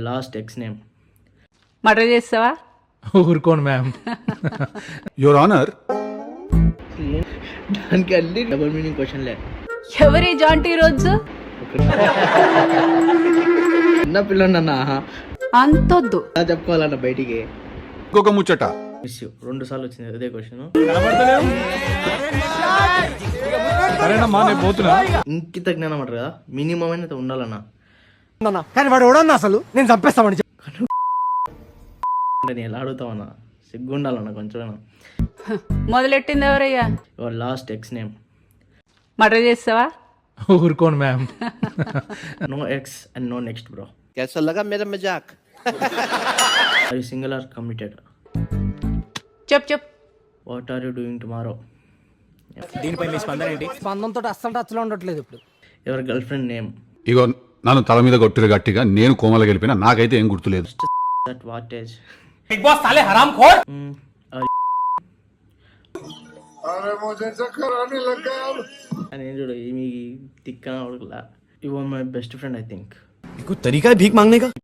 Last ex name. Murder చేస్తావా? ఊరుకోండి ma'am. Your honour, దానికి అన్ని డబుల్ మీనింగ్ క్వశ్చన్లే. ఎవరి జాంటీ రోజు చిన్న పిల్లన్నా అంతొద్దు. చెప్పుకోవాలన్న బయటికి. ఇంకొక ముచ్చట. మిస్ యూ 2 సార్లు వచ్చింది అదే క్వశ్చన్. సరేనమ్మా నేను పోతున్నా. ఇంకిత జ్ఞానం అంటారు కదా, మినిమం అయితే ఉండాలన్నా. కానీ వాడు ఎవడన్నా అసలు నేను చంపేస్తామని నేను ఎలా అడుగుతామన్నా, సిగ్గు ఉండాలన్నా కొంచెం. మొదలెట్టింది ఎవరయ్యా? Your last ex name. Murder చేస్తావా? ఊరుకోండి ma'am. No ex and no next bro. कैसा लगा मेरा मजाक? Are you single or committed? చెప్ what are you doing tomorrow? దీనిపై మీ స్పందన ఏంటి? స్పందనతో అస్సలు టచ్లో ఉండట్లేదు ఇప్పుడు. Your girlfriend name. ఇగో నన్ను తల మీద కొట్టిరు గట్టిగా, నేను కోమల గెలిపినా, నాకైతే ఏం గుర్తులేదు. That what age? Big boss సాలే హరామ్ ఖోర్. నేను చూడు మీ తిక్కన you are my best friend I think. तरीका है भीख मांगने का।